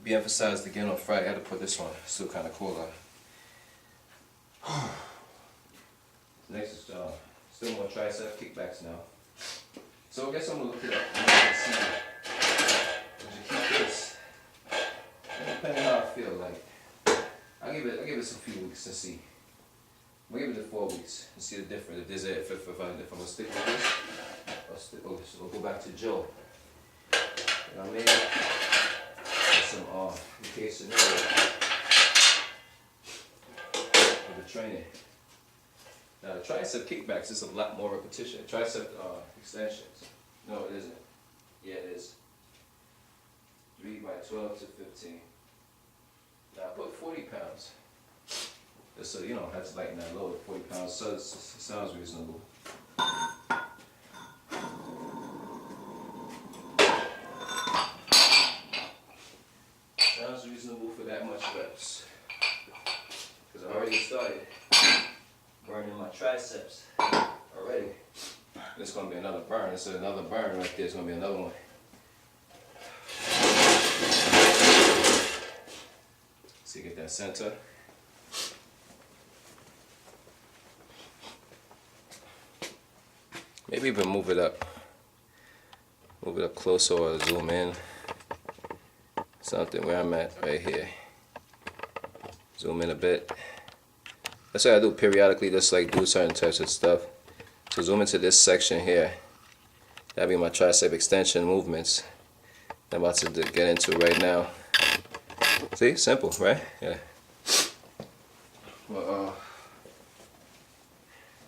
be emphasized again on Friday. I had to put this on. It's still kind of cold out. Next is still more tricep kickbacks now. So I guess I'm gonna look it up and see. Would you keep this? Depending on how I feel like. I'll give it some few weeks and see. I'll give it 4 weeks and see the difference. If there's if I'm gonna stick with this, I'll go back to Joe. You know what I mean? Some in case scenario for the training. Now the tricep kickbacks is a lot more repetition. Tricep extensions. No, it isn't. Yeah, it is. 3 by 12 to 15. Now I put 40 pounds. Just so you don't have to lighten that load. 40 pounds sounds reasonable. Sounds reasonable for that much reps. Because I already started burning my triceps already. It's going to be another burn. It's another burn right there. It's going to be another one. So you get that center. Maybe even move it up. Move it up closer or zoom in. Something where I'm at right here. Zoom in a bit. That's what I do periodically, just like do certain types of stuff. So zoom into this section here. That'll be my tricep extension movements I'm about to get into right now. See, simple, right? Yeah. Well,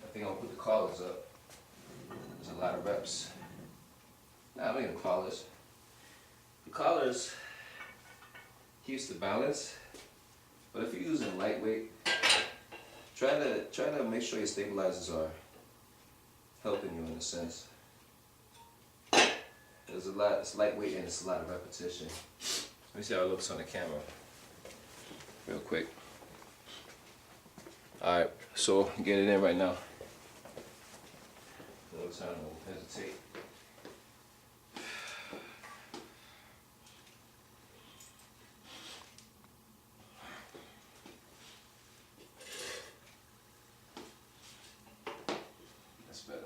I think I'll put the collars up. There's a lot of reps. Nah, I don't need collars. The collars keeps the balance, but if you're using lightweight, try to make sure your stabilizers are helping you in a sense. There's a lot. It's lightweight and it's a lot of repetition. Let me see how it looks on the camera, real quick. All right, so get it in right now. No time to hesitate. That's better.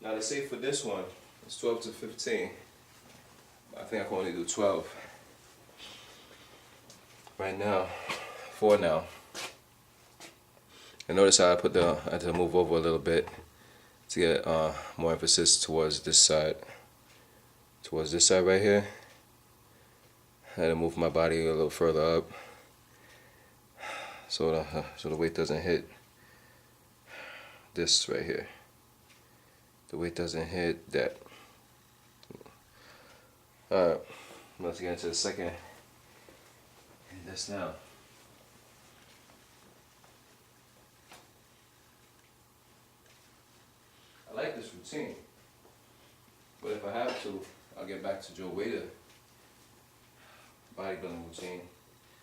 Now they say for this one, it's 12 to 15. I think I can only do 12. Right now, 4 now. And notice how I had to move over a little bit to get more emphasis towards this side. Towards this side right here. I had to move my body a little further up so the weight doesn't hit this right here. The weight doesn't hit that. Alright, let's get into the second. And this now. I like this routine, but if I have to, I'll get back to Joe Waiter bodybuilding routine.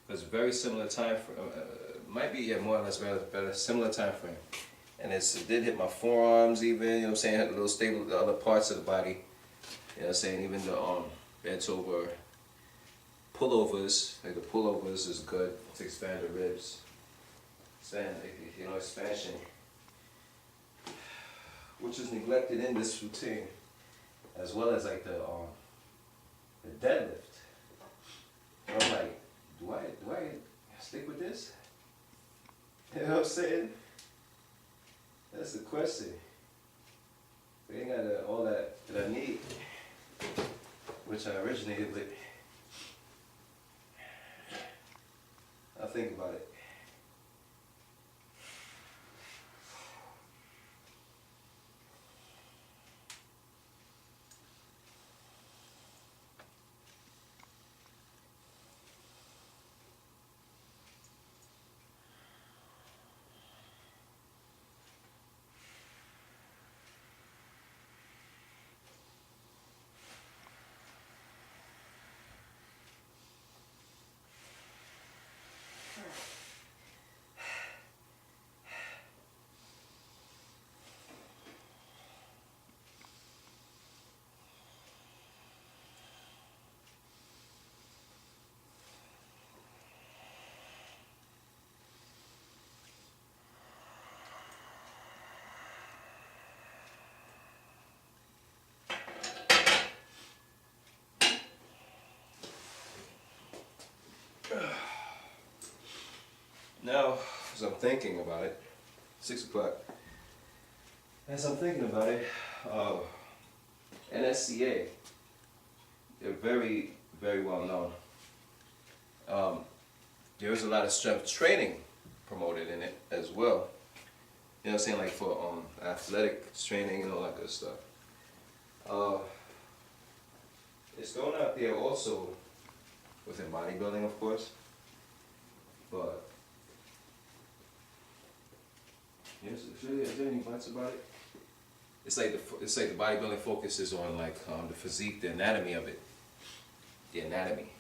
It's very similar time frame. Might be more or less better similar time frame. And it did hit my forearms even, you know what I'm saying, had a little stable, the other parts of the body, you know what I'm saying, even the bent over pullovers, like the pullovers is good to expand the ribs. expansion, which is neglected in this routine, as well as like the deadlift. And I'm like, do I stick with this? You know what I'm saying? That's the question. We ain't got all that I need, which I originated with. I'll think about it. Now, as I'm thinking about it, 6 o'clock, as I'm thinking about it, NSCA, they're very, very well known. There's a lot of strength training promoted in it as well. You know what I'm saying, like for athletic training and all that good stuff. It's going out there also within bodybuilding, of course, but is there any bites about it? It's like the bodybuilding focuses on like the physique, the anatomy of it, the anatomy.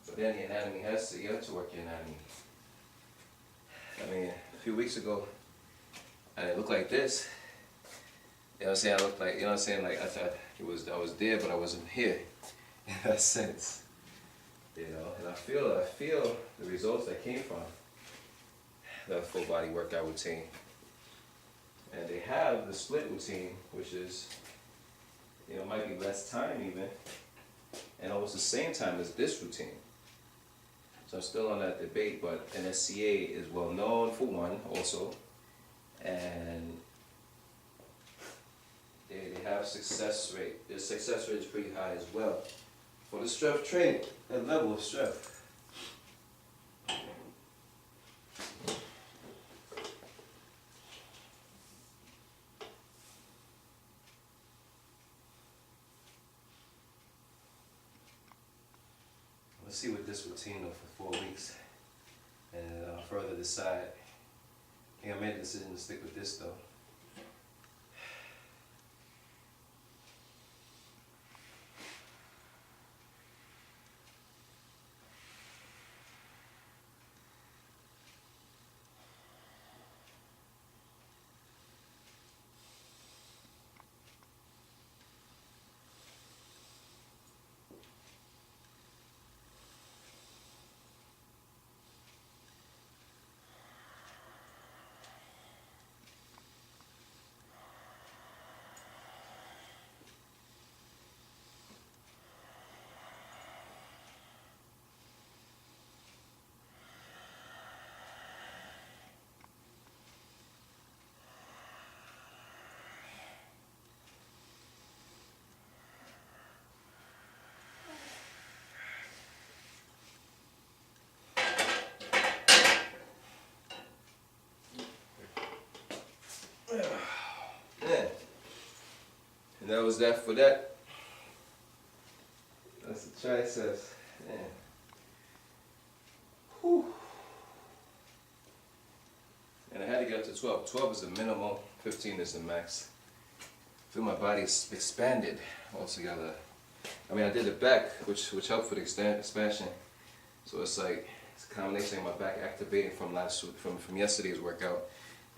But then the anatomy you have to work your anatomy. I mean, a few weeks ago, I didn't look like this. You know what I'm saying? I looked like, you know what I'm saying? Like I thought I was there, but I wasn't here. In that sense, you know. And I feel the results that came from the full body workout routine. And they have the split routine, which is, you know, might be less time even, and almost the same time as this routine. So I'm still on that debate, but NSCA is well known for one also, and they have success rate. Their success rate is pretty high as well for the strength training, that level of strength. Let's see what this routine though for 4 weeks, and I'll further decide. I think I made a decision to stick with this though. Yeah. And that was that for that. That's the triceps. Yeah. Whew. And I had to get up to 12. 12 is the minimum, 15 is the max. I feel my body is expanded altogether. I mean, I did the back, which helped with expansion. So it's like, it's a combination of my back activating from yesterday's workout,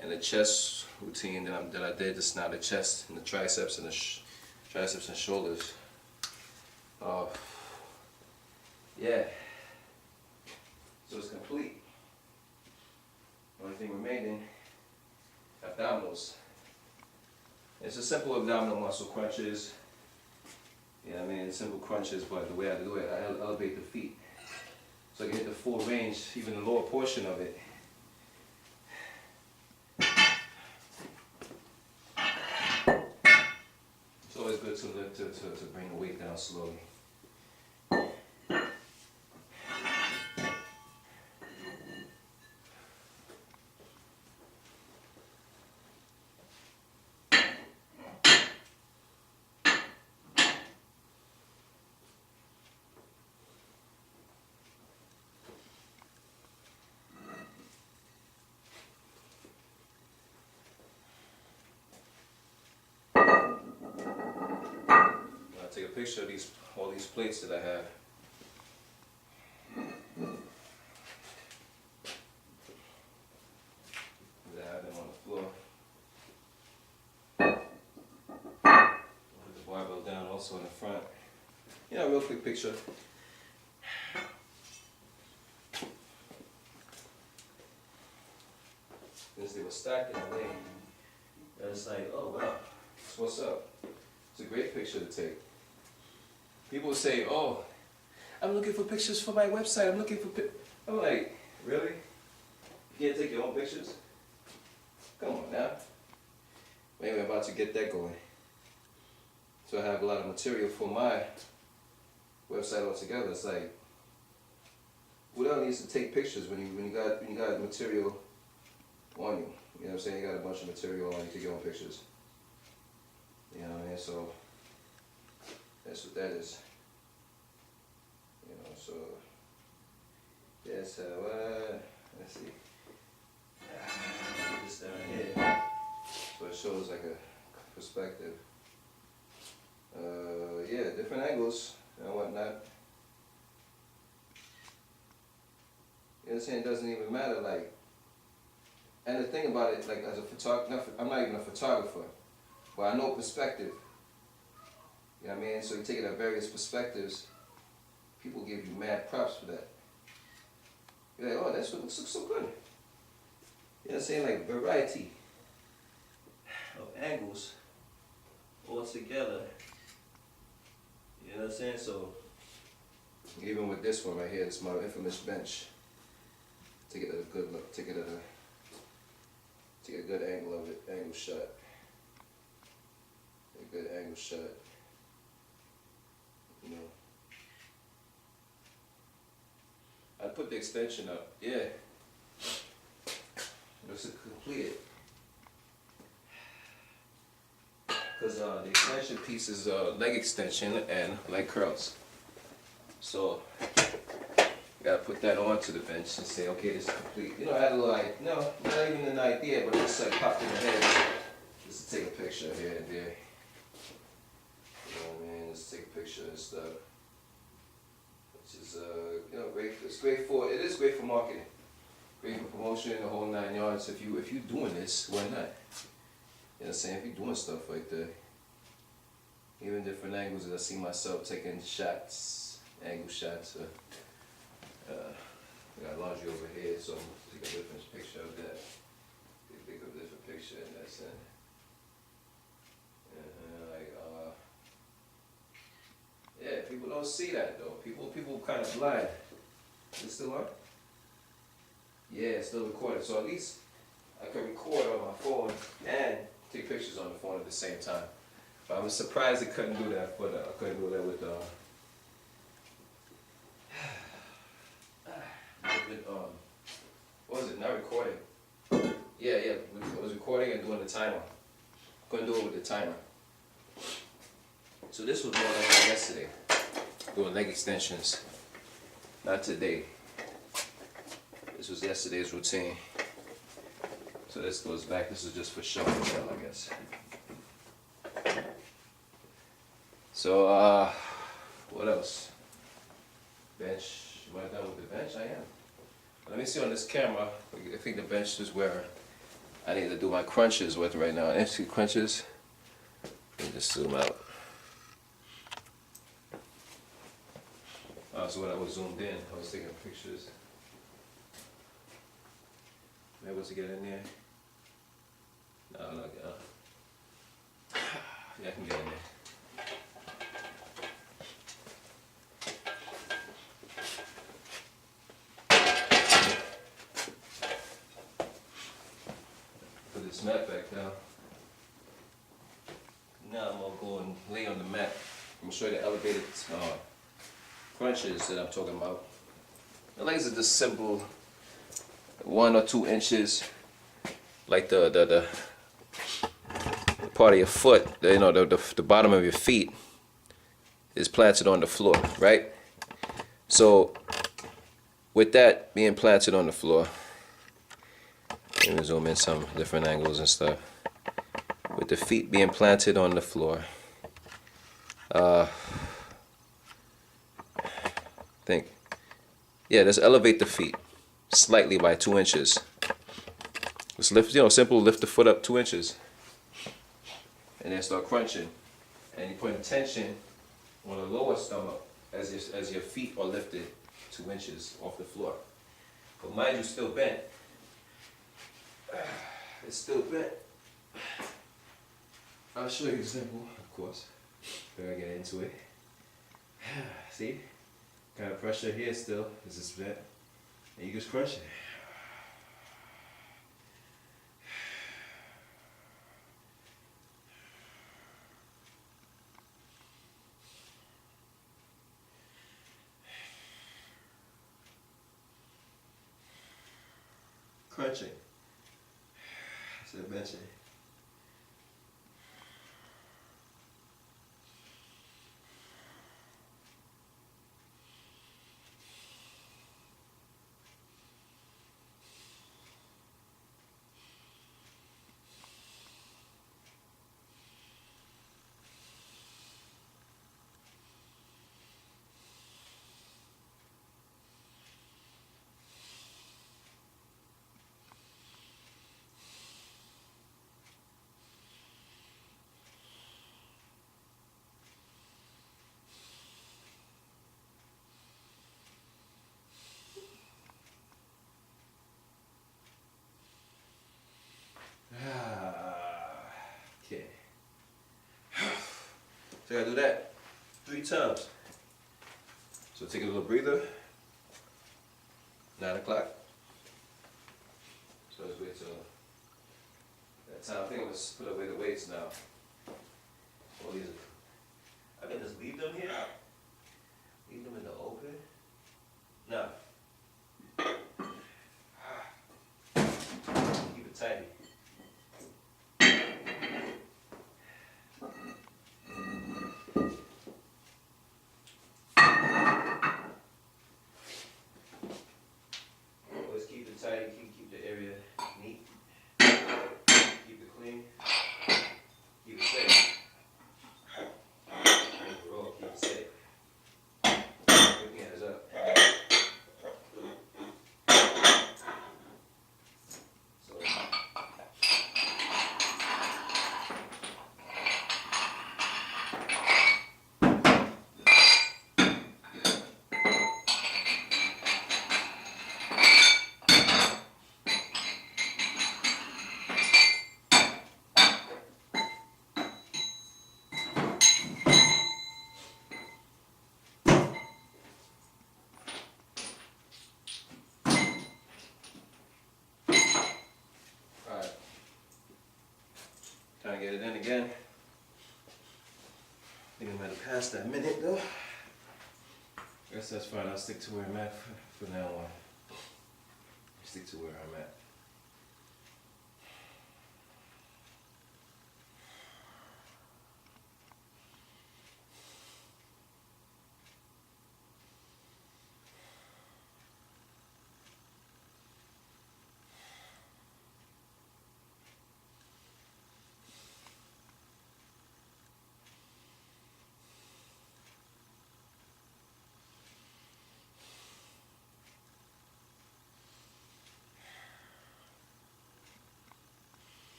and the chest routine that I did just now, the chest and the triceps and triceps and shoulders. Yeah. So it's complete. angles. It's a simple abdominal muscle crunches. Yeah, I mean, simple crunches, but the way I do it, I elevate the feet. So I can hit the full range, even the lower portion of it. It's always good to lift to bring the weight down slowly. Take a picture of all these plates that I have. I have them on the floor. Put the barbell down also in the front. You know, real quick picture. Since they were stacked in the way, I was like, oh wow, so what's up? It's a great picture to take. People say, oh, I'm looking for pictures for my website. I'm looking for I'm like, really? You can't take your own pictures? Come on now. Maybe I'm about to get that going. So I have a lot of material for my website altogether. It's like, who else needs to take pictures when you got material on you? You know what I'm saying? You got a bunch of material on you to take your own pictures. You know what I mean? So that's what that is. You know, so that's how let's see. This down here. So it shows like a perspective. Yeah, different angles and whatnot. You know what I'm saying? It doesn't even matter, like, and the thing about it, like, as a photographer, I'm not even a photographer, but I know perspective. You know what I mean? So you take it at various perspectives. People give you mad props for that. You're like, oh, that's what looks so good. You know what I'm saying? Like variety of angles all together. You know what I'm saying? So even with this one right here, it's my infamous bench. Take it at a good look. Take a good angle of it, angle shot. A good angle shot. You know. I put the extension up. Yeah. It's completed. Because the extension piece is leg extension and leg curls. So gotta put that onto the bench and say, okay, this is complete. You know, I had a little no, not even an idea, but it just like popped in my head. Just to take a picture here and there. You know what I mean? Just take a picture and stuff. Which is you know, great. It's great for, it is great for marketing. Great for promotion, the whole 9 yards. If you're doing this, why not? You know what I'm saying? If you're doing stuff like that, even different angles, and I see myself taking shots, angle shots. I got laundry over here, so I'm gonna take a different picture of that. Take a different picture, and that's it. Yeah, people don't see that though. People kind of blind. Is it still on? Yeah, it's still recording. So at least I can record on my phone and take pictures on the phone at the same time. But I was surprised it couldn't do that, but I couldn't do that with what was it? Not recording. Yeah, I was recording and doing the timer. Couldn't do it with the timer. So this was more than yesterday. Doing leg extensions. Not today. This was yesterday's routine. So this goes back. This is just for show and tell, I guess. So what else? Bench. Am I done with the bench? I am. Let me see on this camera. I think the bench is where I need to do my crunches with right now. Empty crunches. Let me just zoom out. So when I was zoomed in, I was taking pictures. I'm able to get in there. No, I'm not gonna. Yeah, I can get in there. Put this mat back down. Now I'm gonna go and lay on the mat. I'm gonna show you the elevated crunches that I'm talking about. The legs are just simple, 1 or 2 inches, like the part of your foot, the bottom of your feet is planted on the floor, right? So with that being planted on the floor, let me zoom in some different angles and stuff. With the feet being planted on the floor, let's elevate the feet slightly by 2 inches. Just lift, simple, lift the foot up 2 inches. And then start crunching. And you're putting tension on the lower stomach as your feet are lifted 2 inches off the floor. But mind you, still bent. It's still bent. I'll show you an example, of course, before I get into it. See? Kind of pressure here still. This is bent. And you just crush it. Crunching. So benching. Okay. So I gotta do that 3 times. So take a little breather. 9 o'clock. So let's wait till that time. I think let's put away the weights now. All these I can just leave them here. Leave them in the open. No. Keep it tidy. Always keep it tidy, keep the area neat. Keep it clean. Keep it safe. Overall, keep it safe. Put your hands up. Trying to get it in again. I think I'm gonna pass that minute though. I guess that's fine. I'll stick to where I'm at for now on. Stick to where I'm at.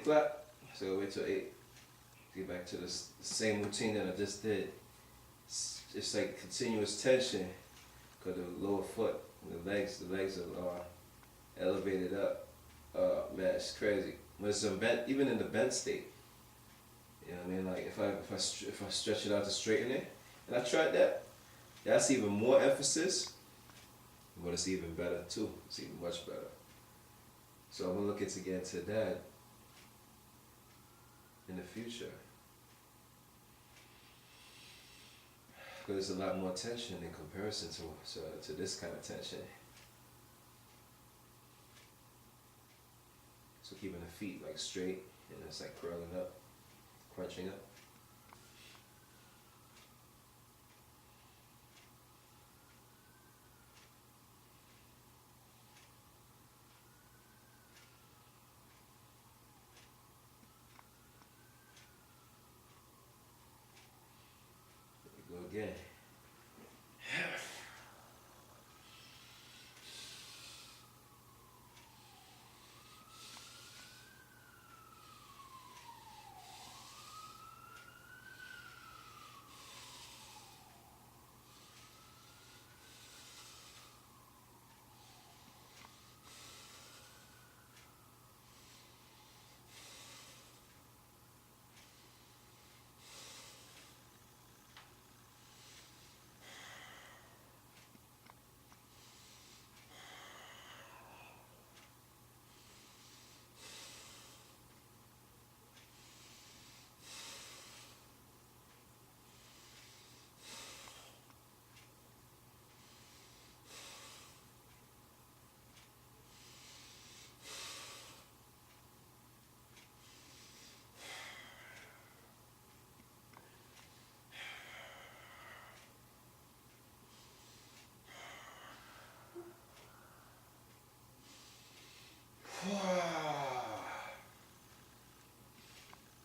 o'clock. So I'll wait till 8. Get back to the same routine that I just did. It's like continuous tension because the lower foot, the legs are elevated up. Man, it's crazy. When it's even in the bent state. You know what I mean? Like if I stretch it out to straighten it, and I tried that. That's even more emphasis, but it's even better too. It's even much better. So I'm gonna look into getting to that in the future. Because there's a lot more tension in comparison to this kind of tension. So keeping the feet like straight and it's like curling up, crunching up. There we go again.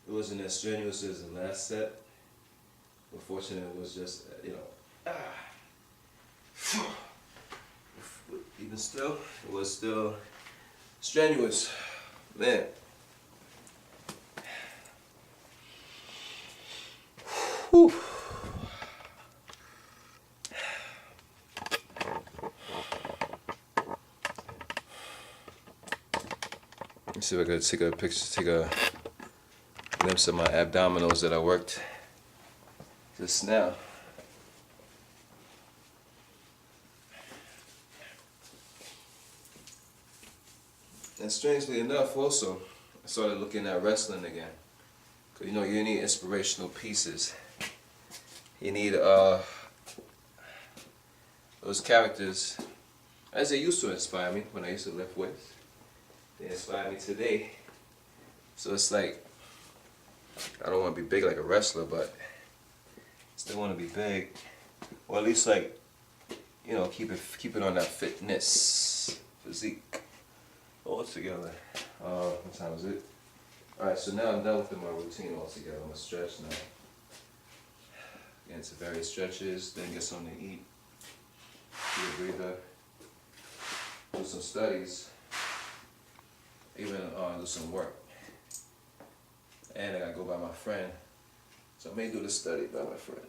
It wasn't as strenuous as the last set. Unfortunately, it was just, even still, it was still strenuous. Man. Whew. Let's see if I could take a picture, take a glimpse of my abdominals that I worked just now. And strangely enough, also, I started looking at wrestling again. Cause you know you need inspirational pieces. You need those characters, as they used to inspire me when I used to lift weights. They inspire me today. So it's like, I don't want to be big like a wrestler, but still want to be big, or at least like, you know, keep it on that fitness physique all together. What time is it? All right, so now I'm done with my routine altogether. I'm gonna stretch now. Get into various stretches, then get something to eat, do a breather, do some studies, even do some work. And I gotta go by my friend. So I may do the study by my friend.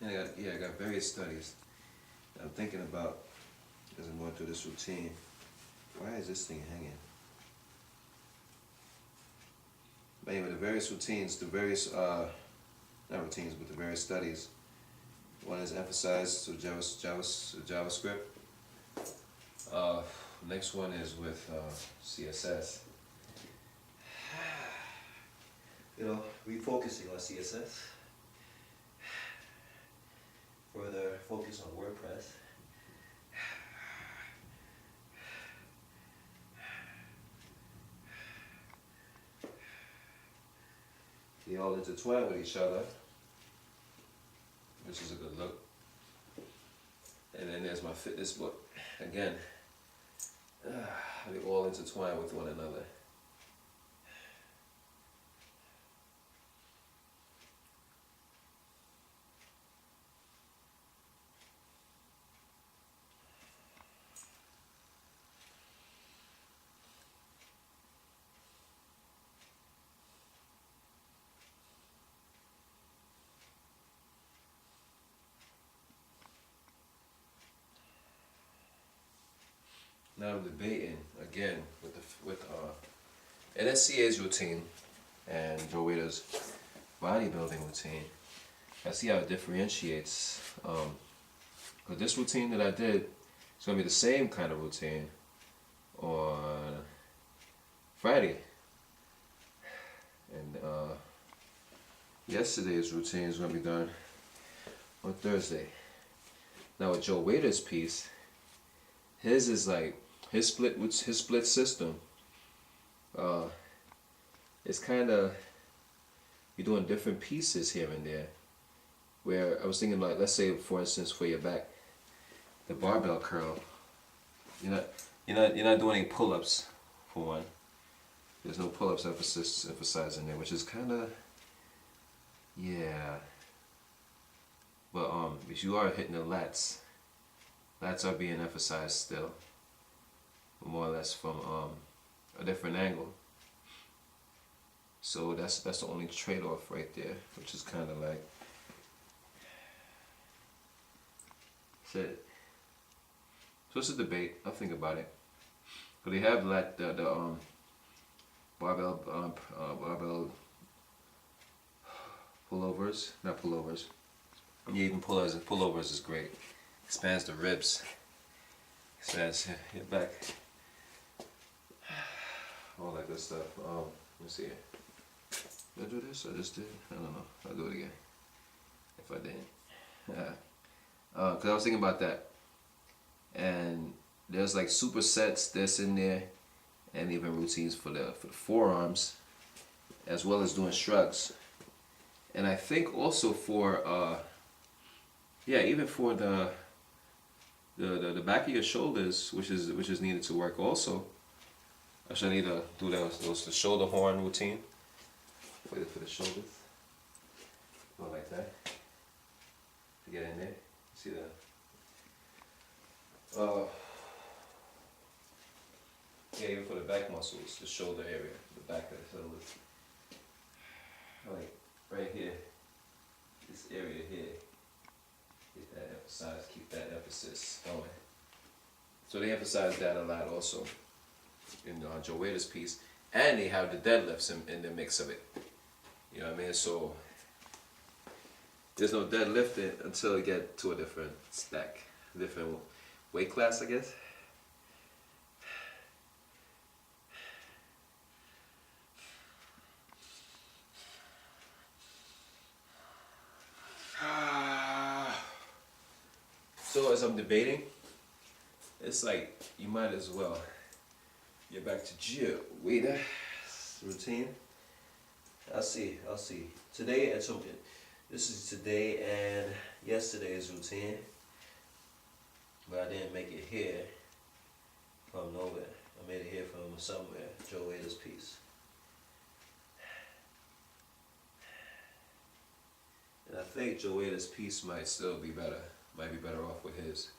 And I got various studies that I'm thinking about as I'm going through this routine. Why is this thing hanging? But anyway, the various routines, the various, not routines, but the various studies One is emphasized to JavaScript. Next one is with CSS. You know, refocusing on CSS. Further focus on WordPress. They all intertwine with each other, which is a good look. And then there's my fitness book. Again, they all intertwine with one another. Now I'm debating again with NSCA's routine and Joe Waiter's bodybuilding routine. I see how it differentiates. But this routine that I did is gonna be the same kind of routine on Friday, and yesterday's routine is gonna be done on Thursday. Now with Joe Waiter's piece, his is like his split system. It's kind of, you're doing different pieces here and there. Where I was thinking, like, let's say for instance for your back, the barbell curl. You're not doing any pull-ups for one. There's no pull-ups emphasized in there, which is kind of, yeah. But you are hitting the lats. Lats are being emphasized still, but more or less from a different angle. So that's the only trade-off right there, which is kind of like, that's it. So it's a debate. I'll think about it. But they have like the barbell pullovers, not pullovers. Yeah, even pullovers is great. Expands the ribs, expands your back, all that good stuff. Let me see here. Did I do this? I just did? I don't know. I'll do it again if I didn't. Because I was thinking about that, and there's like supersets that's in there, and even routines for the forearms, as well as doing shrugs. And I think also for even for the back of your shoulders, which is needed to work also. Actually, I need to do the shoulder horn routine for the shoulders. Go like that to get in there. See that? Yeah, even for the back muscles, the shoulder area, the back of the shoulders. Like right here, this area here. Get that emphasize, keep that emphasis going. So they emphasize that a lot also in Joe Waiter's piece, and they have the deadlifts in the mix of it. You know what I mean? So there's no deadlifting until you get to a different stack, different weight class, I guess. So as I'm debating, it's like you might as well get back to Joe Waiter's routine. I'll see. Today and so this is today and yesterday's routine, but I didn't make it here from nowhere. I made it here from somewhere. Joe Waiter's piece. And I think Joe Waiter's piece might still be better. Might be better off with his.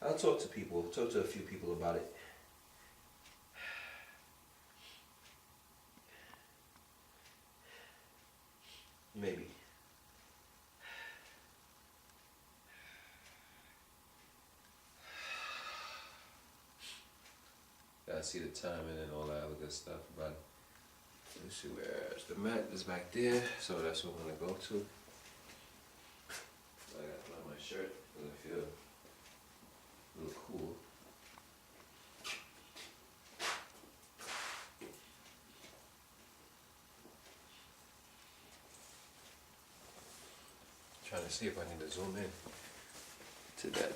I'll talk to a few people about it. Maybe. Gotta see the timing and all that other good stuff about it. Let's see where the mat is back there, so that's what I'm gonna go to. I gotta put on my shirt because I feel a little cool. Trying to see if I need to zoom in to that.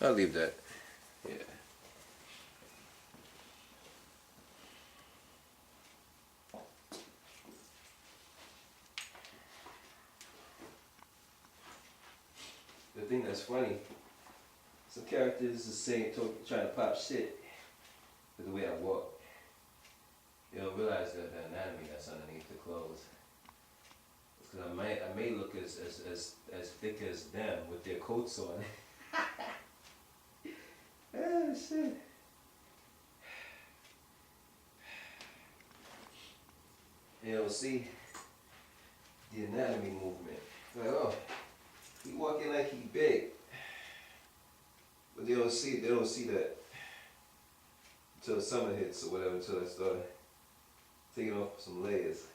I'll leave that. Yeah. The thing that's funny, some characters is saying, trying to pop shit with the way I walk. You don't realize the anatomy that's underneath the clothes. Because I may look as thick as them with their coats on. Oh shit. You don't see the anatomy movement. Like, oh, he walking like he big. But they don't see that until the summer hits or whatever, until I start taking off some layers.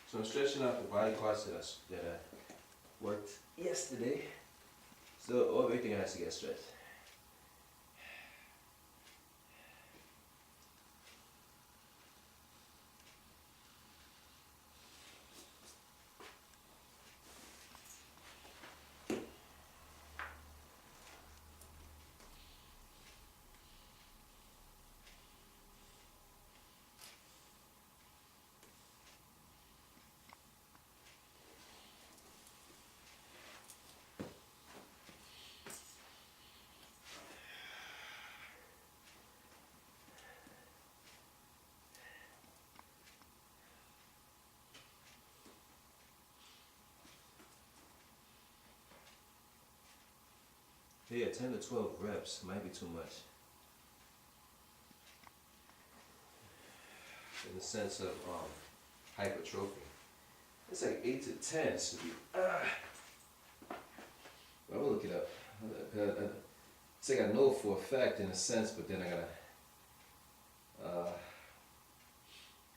So I'm stretching out the body parts that I worked yesterday. So everything has to get stretched. Yeah, 10 to 12 reps might be too much. In the sense of hypertrophy. It's like 8 to 10 should be. I'm gonna look it up. It's like I know for a fact in a sense, but then I gotta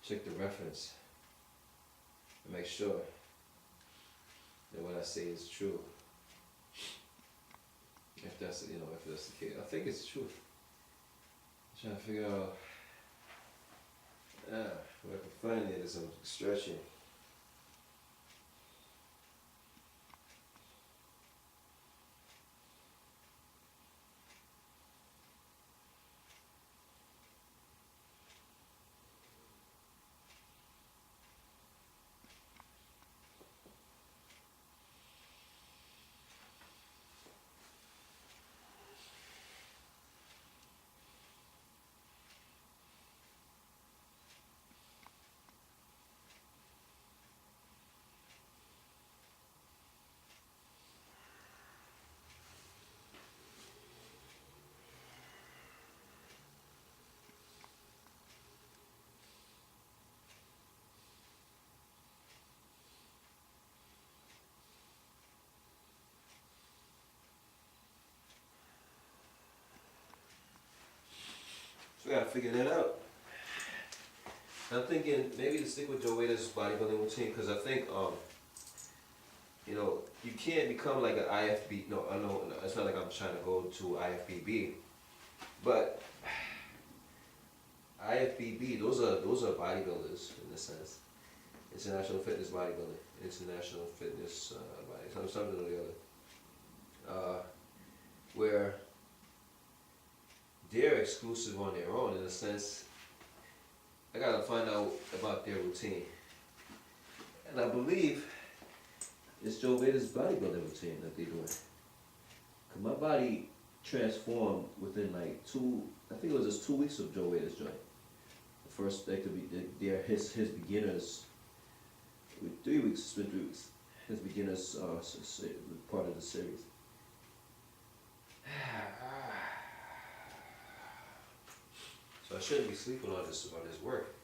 check the reference and make sure that what I say is true. If that's if that's the case, I think it's true. I'm trying to figure out where I can find it is some stretching. So we gotta figure that out. I'm thinking maybe to stick with Joe Wader's bodybuilding routine because I think you can't become like an IFB. No, I know it's not like I'm trying to go to IFBB, but IFBB those are bodybuilders in a sense. International Fitness Bodybuilding, International Fitness body, something or the other, where they're exclusive on their own in a sense. I gotta find out about their routine. And I believe it's Joe Vader's bodybuilding routine that they're doing. Cause my body transformed within like I think it was just 2 weeks of Joe Vader's joint. The first, they could be, his beginners 3 weeks. It's been 3 weeks. This beginner's part of the series. So I shouldn't be sleeping on this work.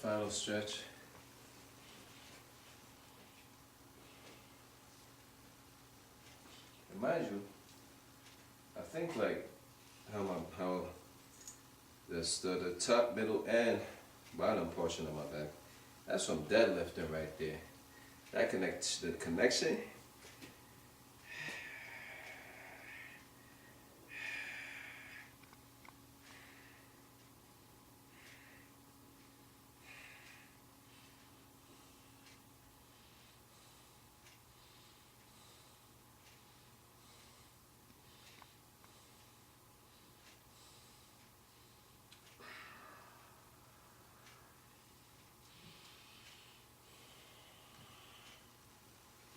Final stretch. And mind you, I think like how the top, middle, and bottom portion of my back, that's from deadlifting right there. That the connection.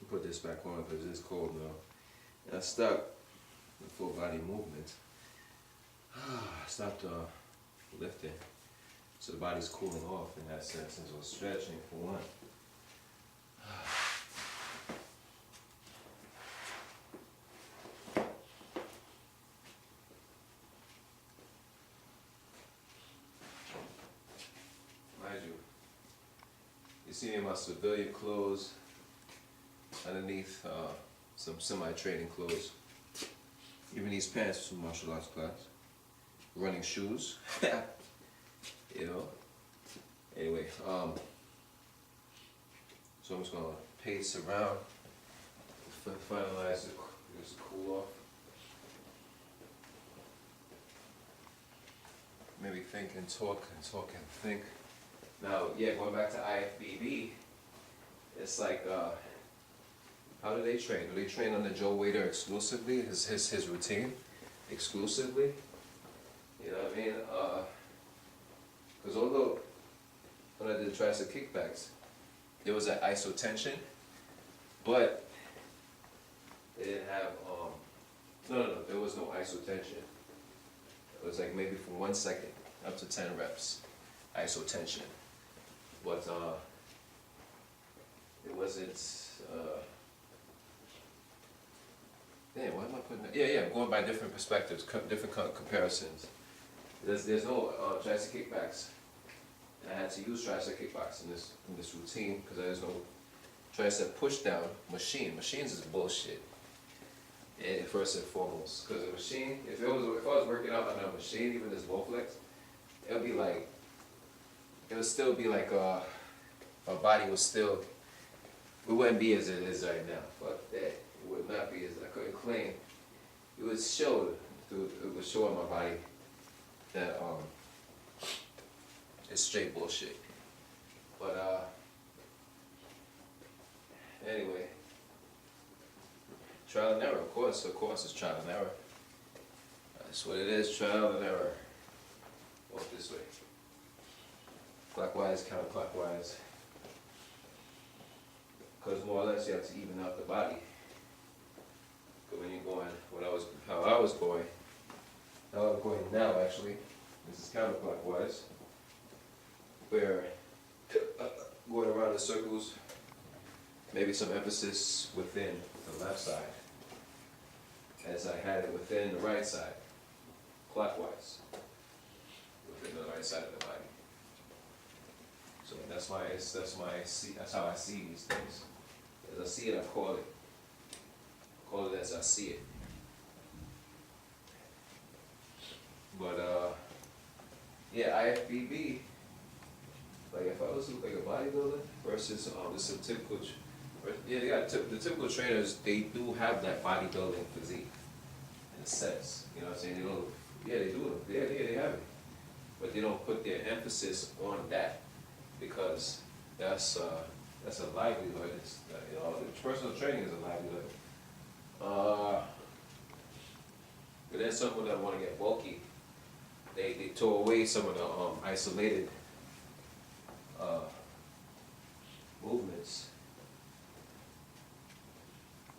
Put this back on because it's cold now. And I stopped the full body movement. I stopped lifting. So the body's cooling off in that sense, and so stretching for one. Mind you see me in my civilian clothes, underneath some semi-training clothes. Even these pants from martial arts class. Running shoes. You know. Anyway, so I'm just gonna pace around, finalize it, just cool off. Maybe think and talk and think. Now, yeah, going back to IFBB, it's like, how do they train? Do they train under Joe Waiter exclusively? His routine exclusively? You know what I mean? Because although when I did the tricep kickbacks, there was an iso tension, but they didn't have, no, there was no iso tension. It was like maybe from 1 second up to 10 reps, iso tension. But it wasn't, damn, why am I putting that? Yeah, going by different perspectives, different comparisons. There's no tricep kickbacks. And I had to use tricep kickbacks in this routine because there's no tricep push down machine. Machines is bullshit. Yeah, first and foremost, because a machine, if I was working out on a machine, even this Bowflex, it would still be like my body was still, it wouldn't be as it is right now. Fuck that. It would not be as, I couldn't claim. It would show on my body that it's straight bullshit. But anyway, trial and error, of course it's trial and error. That's what it is, trial and error. Walk this way. Clockwise, counterclockwise. Because more or less you have to even out the body. But when you're going, how I was going now actually, this is counterclockwise, where going around in circles, maybe some emphasis within the left side, as I had it within the right side, clockwise, within the right side of the body. So that's how I see these things. As I see it, I call it. Call it as I see it. But yeah, IFBB. Like if I was to look like a bodybuilder versus just a typical, yeah, they got the typical trainers. They do have that bodybuilding physique in a sense. You know what I'm saying? They don't. Yeah, they do. Yeah, they have it, but they don't put their emphasis on that because that's a livelihood. It's, you know, personal training is a livelihood. But then someone that want to get bulky, they tore away some of the isolated movements.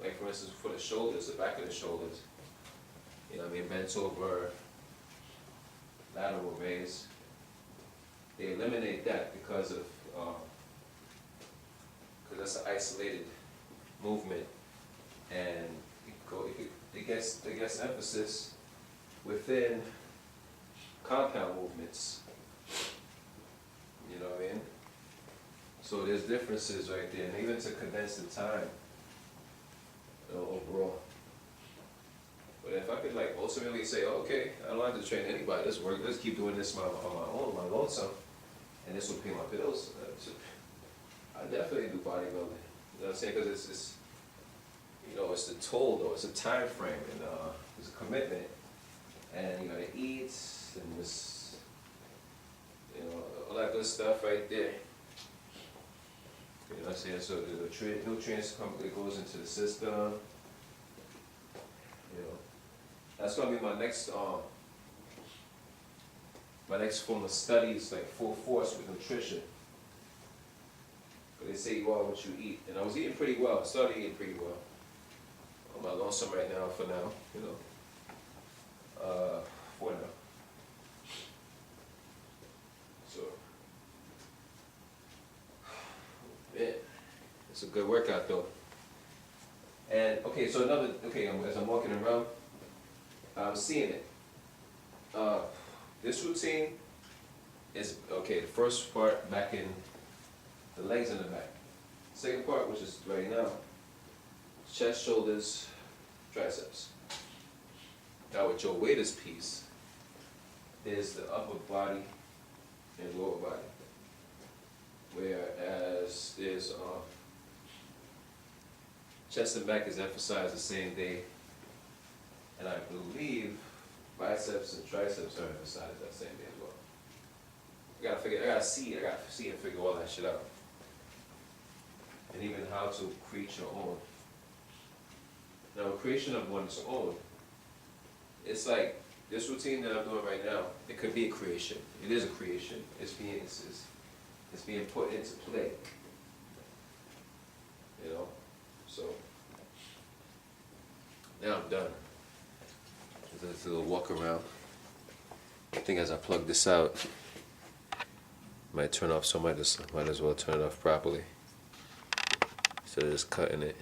Like for instance, for the shoulders, the back of the shoulders, you know what I mean, bent over, lateral raise. They eliminate that because that's an isolated movement, and it gets emphasis within compound movements. You know what I mean? So there's differences right there, and even to condense the time, you know, overall. But if I could like ultimately say, oh, okay, I don't have to train anybody, let's keep doing this on my lonesome, and this will pay my bills. I definitely do bodybuilding. You know what I'm saying? Because it's you know, it's the toll though, it's a time frame, and it's a commitment, and you gotta eat, and this, you know, all that good stuff right there. You know what I'm saying? So the nutrients that goes into the system. You know, that's gonna be my next form of studies, like full force with nutrition. But they say you are what you eat, and I was eating pretty well. I started eating pretty well. I'm at lonesome right now for now, you know. For now. So, man, it's a good workout though. And okay, so as I'm walking around, I'm seeing it. This routine is, okay, the first part back in the legs in the back. Second part, which is right now, chest, shoulders, triceps. Now with your weightest piece, is the upper body and lower body. Whereas there's chest and back is emphasized the same day, and I believe biceps and triceps are emphasized that same day as well. I gotta see and figure all that shit out. And even how to create your own. Now, creation of one's own, it's like this routine that I'm doing right now, it could be a creation. It is a creation. It's being put into play. You know? So, now I'm done. There's a little walk around. I think as I plug this out, might turn off, so I might as well turn it off properly. So just cutting it.